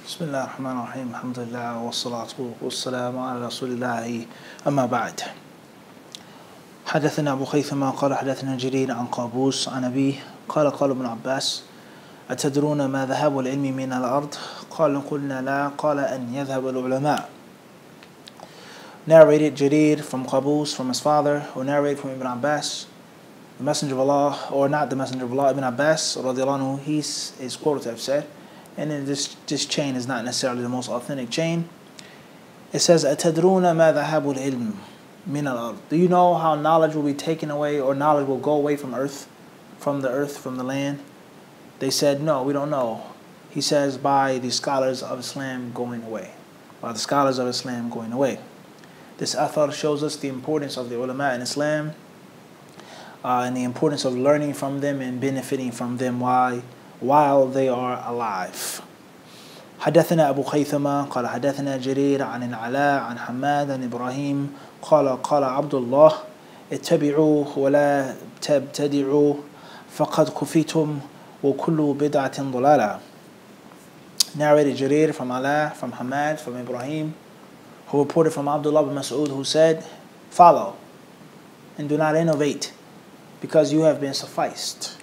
بسم الله الرحمن الرحيم الحمد لله والصلاة والسلام على رسول الله أما بعد. حدثنا أبو خيثمة قال حدثنا جرير عن قابوس عن أبيه قال قال ابن عباس أتدرون ما ذهاب العلم من الأرض؟ قال قلنا لا قال أن يذهب العلماء. Narrated Jarir from Qabus from his father, who narrated from Ibn Abbas, the Messenger of Allah, or not the Messenger of Allah, Ibn Abbas radiallahu anhu, he is quoted to have said, and then this chain is not necessarily the most authentic chain. It says, أَتَدْرُونَ مَا ذَهَابُ الْعِلْمِ مِنَ الْأَرْضِ. Do you know how knowledge will be taken away, or knowledge will go away from the land? They said, no, we don't know. He says, by the scholars of Islam going away. By the scholars of Islam going away. This athar shows us the importance of the ulama in Islam, and the importance of learning from them and benefiting from them while they are alive. حدثنا أبو خيثمة قال حدثنا جرير عن العلاء عن حماد عن إبراهيم قال قال عبد الله اتبعوا ولا تبتدعوا فقد كفيتم وكل بدعة ضلالة. Narrated Jarir from Allah, from Hamad, from Ibrahim, who reported from Abdullah bin Mas'ud, who said, follow and do not innovate, because you have been sufficed.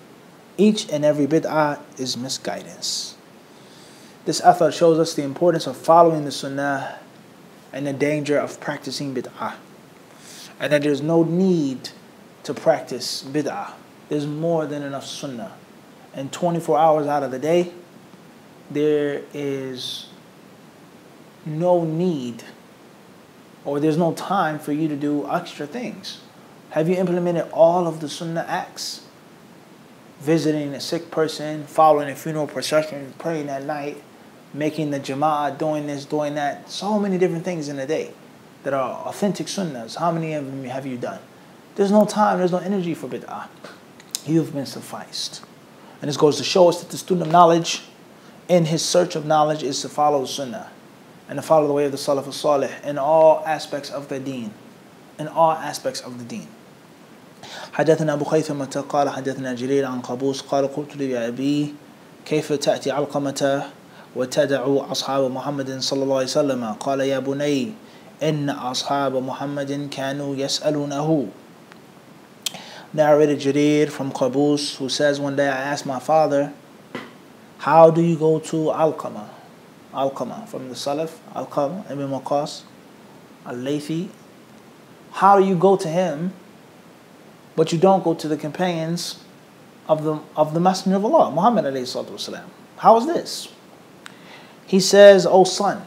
Each and every bid'ah is misguidance. This athar shows us the importance of following the sunnah and the danger of practicing bid'ah, and that there's no need to practice bid'ah. There's more than enough sunnah, and 24 hours out of the day there is no need, or there's no time for you to do extra things. Have you implemented all of the sunnah acts? Visiting a sick person, following a funeral procession, praying at night, making the jama'ah, doing this, doing that. So many different things in a day that are authentic sunnahs. How many of them have you done? There's no time, there's no energy for bid'ah. You've been sufficed. And this goes to show us that the student of knowledge, in his search of knowledge, is to follow sunnah and to follow the way of the Salaf al-Salih in all aspects of the deen. In all aspects of the deen. حدثنا أبو خيثمة قال حدثنا جرير عن قابوس قال قلت لأبي كيف تأتي علقمة وتدع أصحاب محمد صلى الله عليه وسلم قال يا بني إن أصحاب محمد كانوا يسألونه. Narrated Jarir from Qabus, who says, one day I asked my father, how do you go to Alqama? Alqama from the Salaf, Alqama ibn Waqas al-Laythi. How do you go to him, but you don't go to the companions of the Messenger of Allah, Muhammad alayhi salatu wasalam? How is this? He says, O son,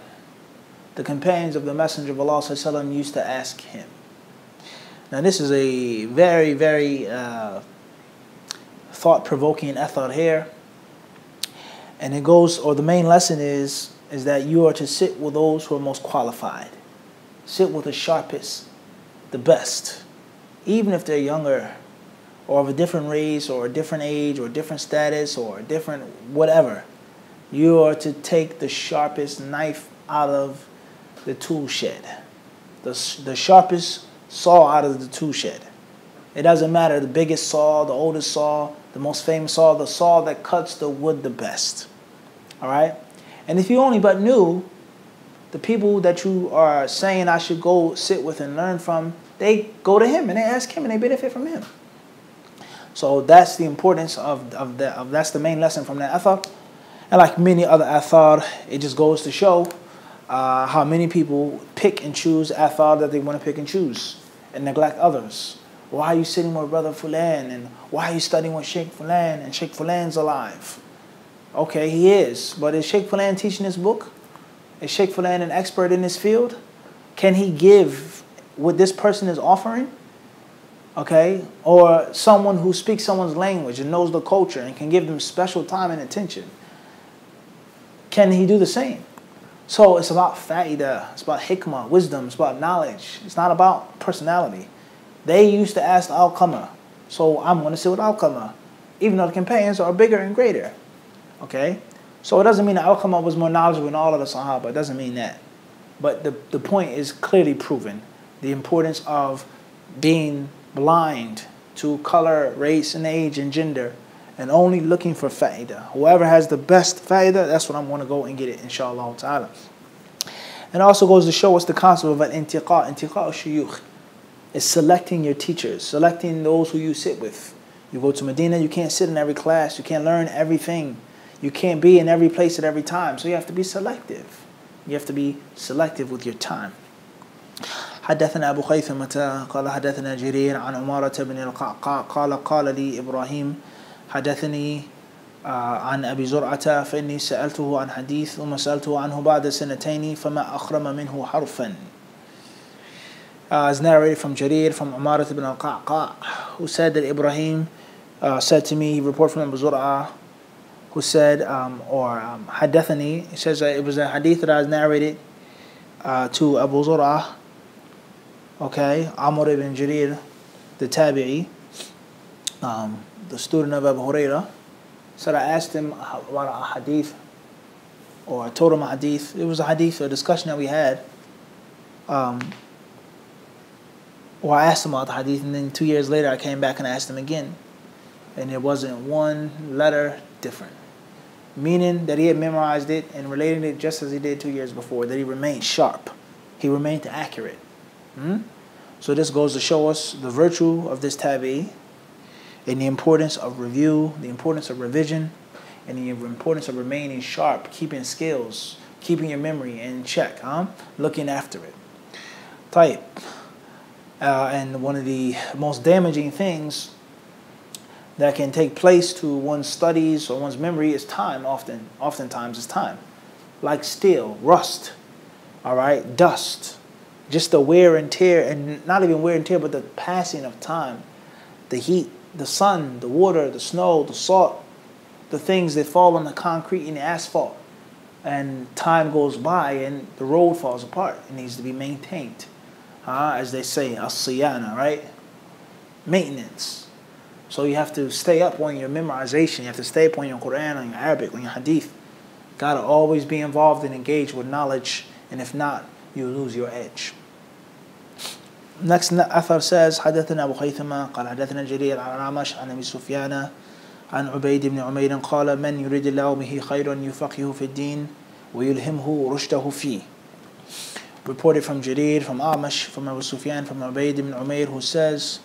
the companions of the Messenger of Allah sallallahu alaihi wasallam used to ask him. Now this is a very, very thought-provoking athar here. And it goes, or the main lesson is that you are to sit with those who are most qualified. Sit with the sharpest, the best. Even if they're younger, or of a different race, or a different age, or a different status, or a different whatever, you are to take the sharpest knife out of the tool shed. The sharpest saw out of the tool shed. It doesn't matter, the biggest saw, the oldest saw, the most famous saw, the saw that cuts the wood the best. Alright? And if you only but knew, the people that you are saying I should go sit with and learn from, they go to him and they ask him and they benefit from him. So that's the importance that's the main lesson from that athar. And like many other athar, it just goes to show how many people pick and choose athar that they want to pick and choose and neglect others. Why are you sitting with Brother Fulan? And why are you studying with Sheikh Fulan? And Sheikh Fulan's alive. Okay, he is. But is Sheikh Fulan teaching this book? Is Sheikh Fulan an expert in this field? Can he give what this person is offering? Okay? Or someone who speaks someone's language and knows the culture and can give them special time and attention. Can he do the same? So it's about fa'idah, it's about hikmah, wisdom, it's about knowledge. It's not about personality. They used to ask Alqama, so I'm going to sit with Alqama, even though the companions are bigger and greater. Okay? So it doesn't mean that Alqama was more knowledgeable than all of the Sahaba. It doesn't mean that. But the point is clearly proven. The importance of being blind to color, race, and age, and gender, and only looking for fa'idah. Whoever has the best fa'idah, that's what I'm going to go and get it, inshallah ta'ala. And also goes to show us the concept of al-intiqa. Intiqa al-shuyukh is selecting your teachers, selecting those who you sit with. You go to Medina, you can't sit in every class, you can't learn everything. You can't be in every place at every time. So you have to be selective. You have to be selective with your time. حدثنا أبو خيثمة قال حدثنا جرير عن عمارة بن القعقاع قال لي إبراهيم حدثني عن أبي زرعة فإني سألته عن حديث ثم سألته عنه بعد سنتين فما أخرم منه حرفا. It's narrated from Jarir, from Umar ibn al-Qa'qa', who said that Ibrahim said to me, he reported from Abu Zur'ah, who said, Haddathani, he says it was a hadith that I was narrated to Abu Zur'ah, okay, Amr ibn Jarir, the tabi'i, the student of Abu Hurairah. Said I asked him about a hadith, or I told him a hadith. It was a hadith, a discussion that we had. Or I asked him about the hadith, and then 2 years later I came back and I asked him again. And there wasn't one letter different. Meaning that he had memorized it and related it just as he did 2 years before, that he remained sharp. He remained accurate. So this goes to show us the virtue of this tabi'i, and the importance of review, the importance of revision, and the importance of remaining sharp, keeping skills, keeping your memory in check, looking after it. Type. And one of the most damaging things that can take place to one's studies or one's memory is time. Oftentimes it's time. Like steel, rust, dust, just the wear and tear, and not even wear and tear, but the passing of time, the heat, the sun, the water, the snow, the salt, the things that fall on the concrete and the asphalt. And time goes by and the road falls apart. It needs to be maintained. As they say, as-siyana, right? Maintenance. So you have to stay up on your memorization. You have to stay up on your Quran, on your Arabic, on your Hadith. Got to always be involved and engaged with knowledge. And if not, you lose your edge. Next athar says, حدثنا أبو خيثمة قال حدثنا جرير عن الأعمش عن أبي سفيان عن عبيد بن عمير قال من يريد الله به خيرا يفقهه في الدين ويلهمه رشده فيه. Reported from Jarir, from Amash, from Abu Sufyan, from Ubayd ibn Umayr, who says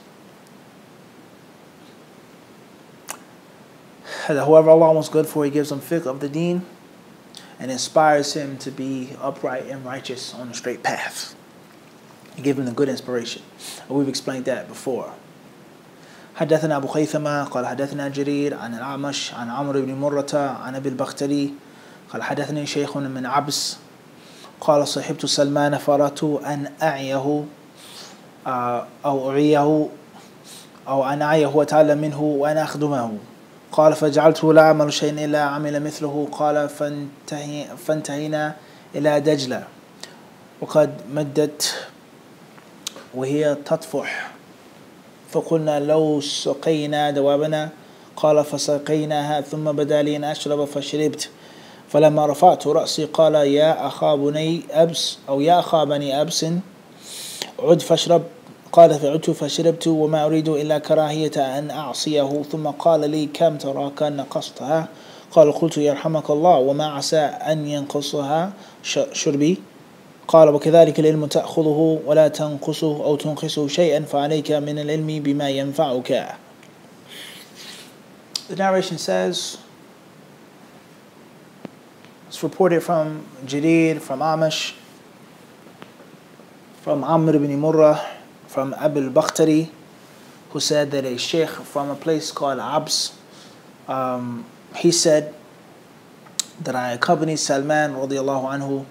that whoever Allah wants good for, He gives him fiqh of the deen and inspires him to be upright and righteous on the straight path. He gives him the good inspiration. And we've explained that before. حدثنا أبو خيثمة قال حدثنا جرير عن الأعمش عن عمرو بن مرة عن أبي البختري قال حدثني شيخ من عبس قال صحبت سلمان فأردت أن أعيه أو أن أعيه وأتعلم منه وأن أخدمه قال فجعلته لا أعمل شيئا إلا عمل مثله قال فانتهينا إلى دجلة وقد مدت وهي تطفح فقلنا لو سقينا دوابنا قال فسقيناها ثم بدا لي أن أشرب فشربت فلما رفعت رأسي قال يا أخا بني أبس أو يا أخا بني أبس عد فاشرب قال فعدت فشربت وما أريد إلا كراهية أن أعصيه ثم قال لي كم تراك نقصتها قال قلت يرحمك الله وما عسى أن ينقصها شربي قال وكذلك العلم تأخذه ولا تنقصه أو تنقصه شيئا فعليك من العلم بما ينفعك. The narration says, it's reported from Jarir, from Amash, from Amr ibn Murrah, from Abu al-Bakhtari, who said that a sheikh from a place called Abs, he said that I accompanied Salman radiallahu anhu,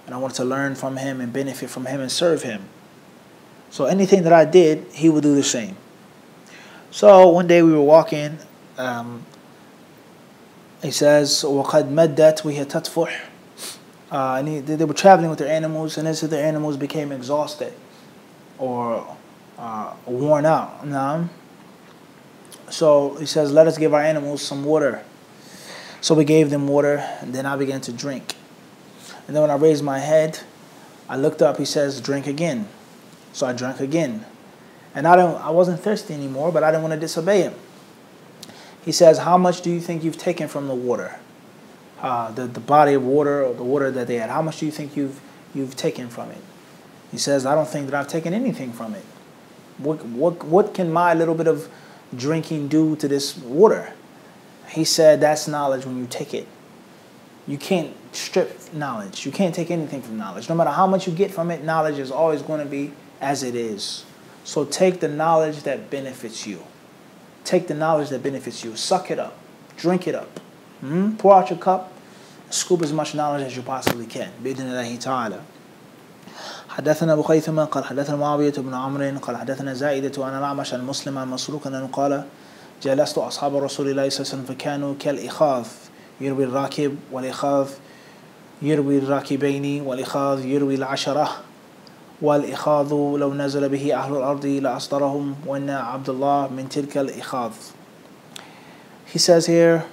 and I wanted to learn from him and benefit from him and serve him. So anything that I did, he would do the same. So one day we were walking, he says, وَقَدْ مَدَّتْ وَهِيَ تَطْفُحْ, and they were traveling with their animals, and as their animals became exhausted or worn out. So he says, let us give our animals some water. So we gave them water, and then I began to drink. And then when I raised my head, I looked up, he says, drink again. So I drank again. And I wasn't thirsty anymore, but I didn't want to disobey him. He says, how much do you think you've taken from the water? The body of water, or the water that they had. How much do you think you've taken from it? He says, I don't think that I've taken anything from it. What can my little bit of drinking do to this water? He said, that's knowledge when you take it. You can't strip knowledge. You can't take anything from knowledge. No matter how much you get from it, knowledge is always going to be as it is. So take the knowledge that benefits you. Take the knowledge that benefits you. Suck it up. Drink it up. Pour out your cup. Scoop as much knowledge as you possibly can. بإذن الله تعالى. حدثنا أبو خيثمة قال حدثنا معاوية بن عمرو قال حدثنا زائدة عن الأعمش عن مسلم عن مسروق أنه قال جلست أصحاب رسول الله صلى الله عليه وسلم فكانوا كالإخاذ يروي الراكب والإخاذ يروي الراكبين والإخاذ يروي العشرة والإخاذ لو نزل به أهل الأرض لأصدرهم وإن عبد الله من تلك الإخاذ. He says here,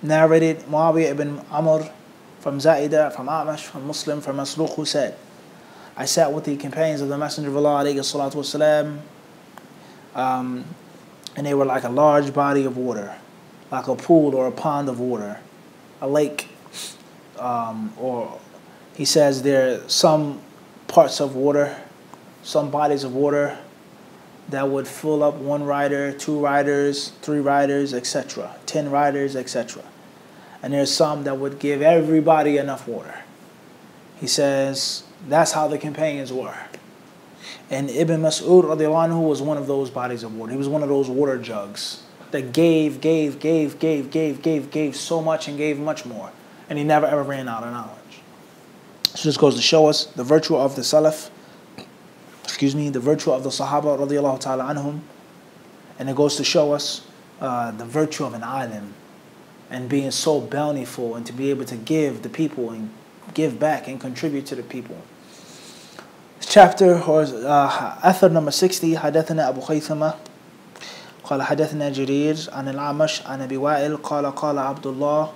narrated Muawiyah ibn Amr from Zaida, from Amash, from Muslim, from Masruq, who said, I sat with the companions of the Messenger of Allah alayhi salatu wasalam, and they were like a large body of water, like a pool or a pond of water, a lake, or he says there are some parts of water, some bodies of water that would fill up one rider, 2 riders, 3 riders, etc., 10 riders, etc. And there's some that would give everybody enough water. He says that's how the companions were. And Ibn Mas'ud radiallahu anhu was one of those bodies of water. He was one of those water jugs that gave so much and gave much more. And he never ever ran out of knowledge. So this goes to show us the virtue of the Salaf, the virtue of the Sahaba radiallahu ta'ala anhum. And it goes to show us the virtue of an alim and being so bountiful and to be able to give the people and give back and contribute to the people. Chapter or Athar number 60. حدثنا أبو خيثمة قال حدثنا جرير عن الأعمش عن أبي وائل قال عبد الله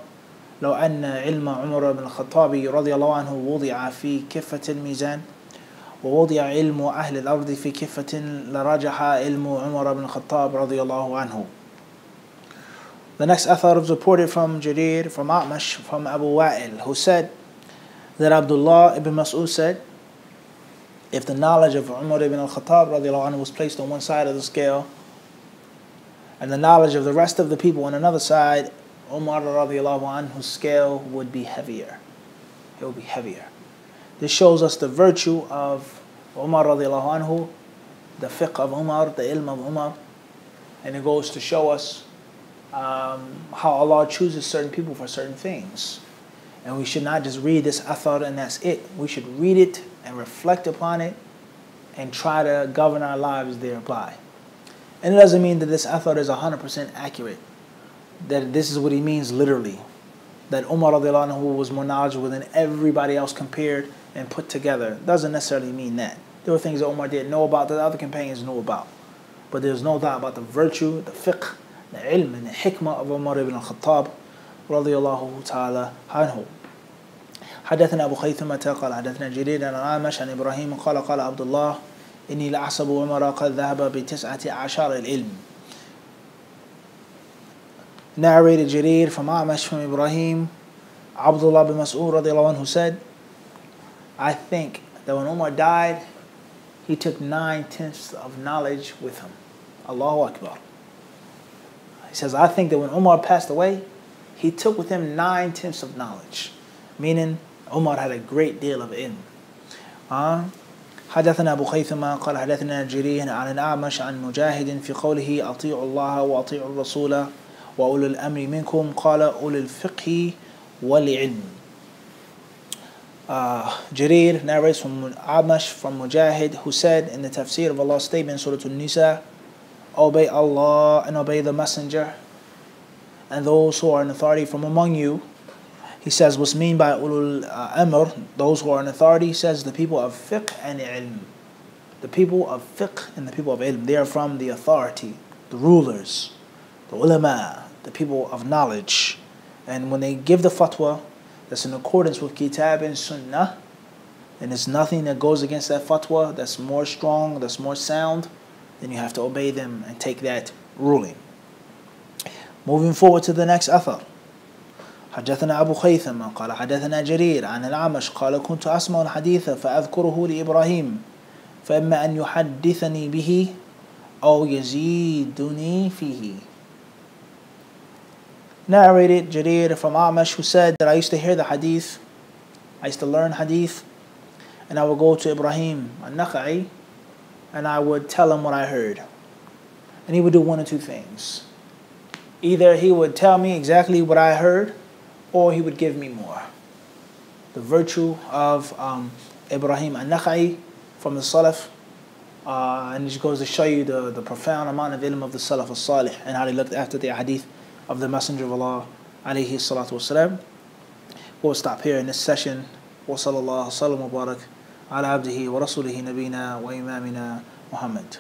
لو أن علم عمر بن الخطاب رضي الله عنه وضع في كفة الميزان ووضع علم أهل الأرض في كفة لرجح علم عمر بن الخطاب رضي الله عنه. The next Athar is reported from Jarir, from A'mash, from Abu Wa'il, who said that Abdullah ibn Mas'ud said, if the knowledge of Umar ibn al-Khattab radiallahu anhu was placed on one side of the scale, and the knowledge of the rest of the people on another side, Umar radiallahu anhu's scale would be heavier. It would be heavier. This shows us the virtue of Umar radiallahu anhu, the fiqh of Umar, the ilm of Umar, and it goes to show us how Allah chooses certain people for certain things. And we should not just read this athar and that's it. We should read it and reflect upon it and try to govern our lives thereby. And it doesn't mean that this athar is 100% accurate, that this is what he means literally, that Umar radiallahu anhu was more knowledgeable than everybody else compared and put together. Doesn't necessarily mean that. There were things that Umar didn't know about that other companions knew about. But there's no doubt about the virtue, the fiqh, the ilm and the hikmah of Umar ibn al-Khattab radiyallahu ta'ala anhu. حدثنا أبو خيثمة قال حدثنا جرير عن الأعمش عن إبراهيم قال عبد الله إني لأحسب عمر قد ذهب ب19 العلم. Narrated Jarir from A'mash from Ibrahim, Abdullah bin Mas'ud radiyallahu anhu said, I think that when Umar died, he took 9/10 of knowledge with him. Allahu Akbar. He says, I think that when Umar passed away, he took with him 9/10 of knowledge. Meaning, Umar had a great deal of ilm. حدثنا أبو خيثمة قال حدثنا جرير عن الأعمش عن مجاهد في قوله أطيعوا الله وأطيعوا الرسول وأولي الأمر منكم قال أولي الفقه والعلم. Jarir narrates from Amash, from Mujahid, who said in the tafsir of Allah's statement in Surah An-Nisa, obey Allah and obey the Messenger and those who are in authority from among you. He says what's mean by ulul amr, those who are in authority, he says the people of fiqh and ilm. The people of fiqh and the people of ilm, they are from the authority, the rulers, the ulama, the people of knowledge. And when they give the fatwa that's in accordance with kitab and sunnah, and there's nothing that goes against that fatwa that's more strong, that's more sound, then you have to obey them and take that ruling. Moving forward to the next أثر. حدثنا أبو خيثمة قال حدثنا جرير عن الأعمش قال كنت أسمع الحديث فأذكره لإبراهيم فإما أن يحدثني به أو يزيدني فيه. Narrated Jarir from Amash, who said that I used to hear the hadith, I used to learn hadith, and I would go to Ibrahim al-Nakha'i and I would tell him what I heard. And he would do one or two things. Either he would tell me exactly what I heard, or he would give me more. The virtue of Ibrahim al-Nakha'i from the Salaf, and it just goes to show you the profound amount of ilm of the Salaf al-Salih and how they looked after the hadith of the Messenger of Allah alayhi salatu wasalam. We'll stop here in this session. Wa sallallahu sallam wa barak ala abdihi wa rasulihi nabina wa imamina Muhammad.